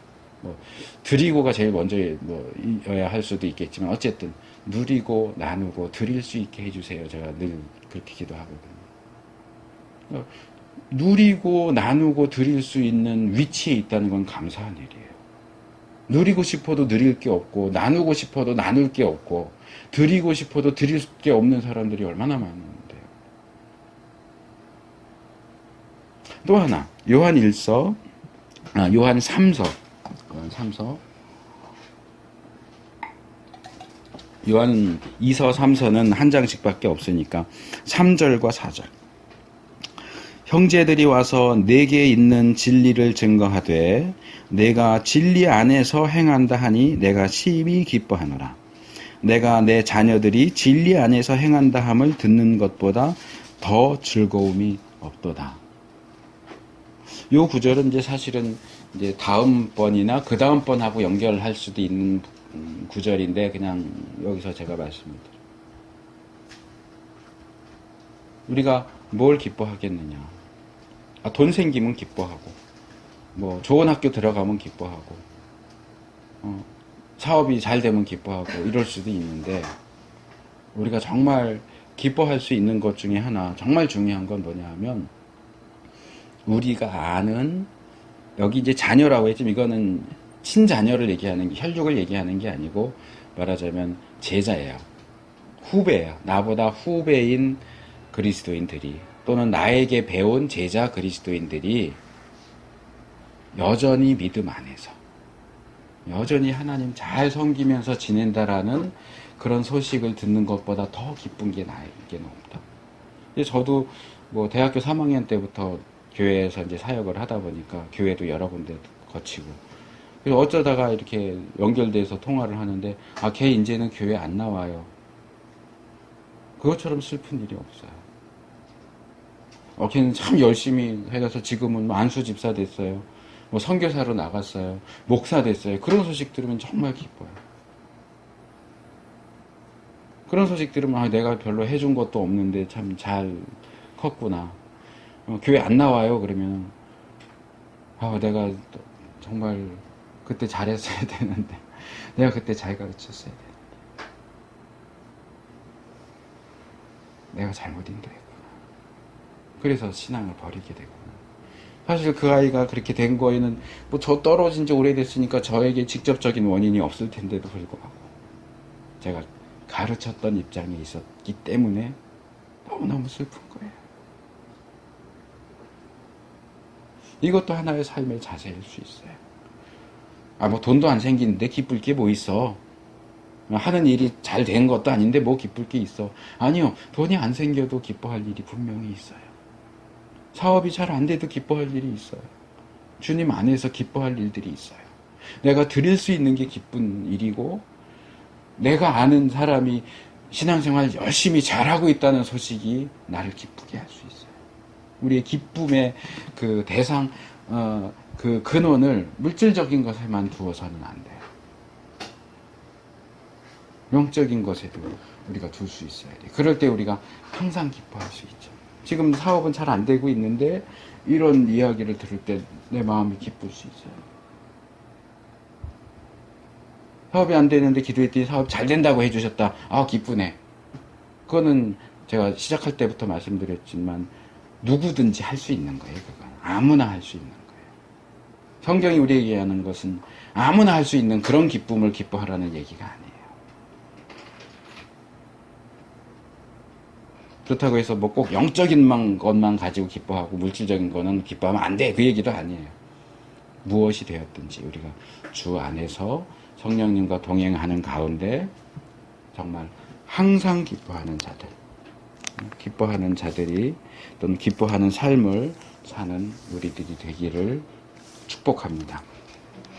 드리고가 제일 먼저여야 할 수도 있겠지만, 어쨌든 누리고 나누고 드릴 수 있게 해주세요. 제가 늘 그렇게 기도하거든요. 누리고 나누고 드릴 수 있는 위치에 있다는 건 감사한 일이에요. 누리고 싶어도 누릴 게 없고, 나누고 싶어도 나눌 게 없고, 드리고 싶어도 드릴 게 없는 사람들이 얼마나 많은데요. 또 하나, 요한 3서, 요한 3서, 요한 2서, 3서는 한 장씩밖에 없으니까 3절과 4절. 형제들이 와서 내게 있는 진리를 증거하되 내가 진리 안에서 행한다 하니 내가 심히 기뻐하노라. 내가 내 자녀들이 진리 안에서 행한다 함을 듣는 것보다 더 즐거움이 없도다. 요 구절은 이제 사실은 이제 다음번이나 그 다음번하고 연결할 수도 있는 구절인데 그냥 여기서 제가 말씀드려요. 우리가 뭘 기뻐하겠느냐? 돈 생기면 기뻐하고, 뭐 좋은 학교 들어가면 기뻐하고, 사업이 잘 되면 기뻐하고 이럴 수도 있는데 우리가 정말 기뻐할 수 있는 것 중에 하나, 정말 중요한 건 뭐냐 하면 우리가 아는, 여기 이제 자녀라고 했지만 이거는 친자녀를 얘기하는 게, 혈육을 얘기하는 게 아니고 말하자면 제자예요. 후배예요. 나보다 후배인 그리스도인들이, 또는 나에게 배운 제자 그리스도인들이 여전히 믿음 안에서 여전히 하나님 잘 섬기면서 지낸다라는 그런 소식을 듣는 것보다 더 기쁜 게 나에게는 없다. 저도 뭐 대학교 3학년 때부터 교회에서 이제 사역을 하다 보니까 교회도 여러 군데 거치고, 그래서 어쩌다가 이렇게 연결돼서 통화를 하는데 걔 이제는 교회 안 나와요. 그것처럼 슬픈 일이 없어요. 걔는 참 열심히 해서 지금은 안수 집사 됐어요. 뭐 선교사로 나갔어요. 목사 됐어요. 그런 소식 들으면 정말 기뻐요. 그런 소식 들으면 내가 별로 해준 것도 없는데 참 잘 컸구나. 교회 안 나와요. 그러면 내가 정말 그때 잘했어야 되는데, 내가 그때 잘 가르쳤어야 되는데, 내가 잘못 인도했구나. 그래서 신앙을 버리게 되구나. 사실 그 아이가 그렇게 된 거에는 뭐 저 떨어진 지 오래됐으니까 저에게 직접적인 원인이 없을 텐데도 불구하고 제가 가르쳤던 입장에 있었기 때문에 너무너무 슬픈 거예요. 이것도 하나의 삶의 자세일 수 있어요. 뭐 돈도 안 생기는데 기쁠 게 뭐 있어? 하는 일이 잘 된 것도 아닌데 뭐 기쁠 게 있어? 아니요. 돈이 안 생겨도 기뻐할 일이 분명히 있어요. 사업이 잘 안 돼도 기뻐할 일이 있어요. 주님 안에서 기뻐할 일들이 있어요. 내가 드릴 수 있는 게 기쁜 일이고, 내가 아는 사람이 신앙생활 열심히 잘하고 있다는 소식이 나를 기쁘게 할 수 있어요. 우리의 기쁨의 그 대상, 그 근원을 물질적인 것에만 두어서는 안 돼요. 영적인 것에도 우리가 둘 수 있어야 돼요. 그럴 때 우리가 항상 기뻐할 수 있죠. 지금 사업은 잘 안 되고 있는데 이런 이야기를 들을 때 내 마음이 기쁠 수 있어요. 사업이 안 되는데 기도했더니 사업 잘 된다고 해주셨다. 기쁘네. 그거는 제가 시작할 때부터 말씀드렸지만 누구든지 할 수 있는 거예요. 그건 아무나 할 수 있는 거예요. 성경이 우리에게 하는 것은 아무나 할 수 있는 그런 기쁨을 기뻐하라는 얘기가 아니에요. 그렇다고 해서 뭐 꼭 영적인 것만 가지고 기뻐하고 물질적인 거는 기뻐하면 안 돼. 그 얘기도 아니에요. 무엇이 되었든지 우리가 주 안에서 성령님과 동행하는 가운데 정말 항상 기뻐하는 자들이 또는 기뻐하는 삶을 사는 우리들이 되기를 축복합니다.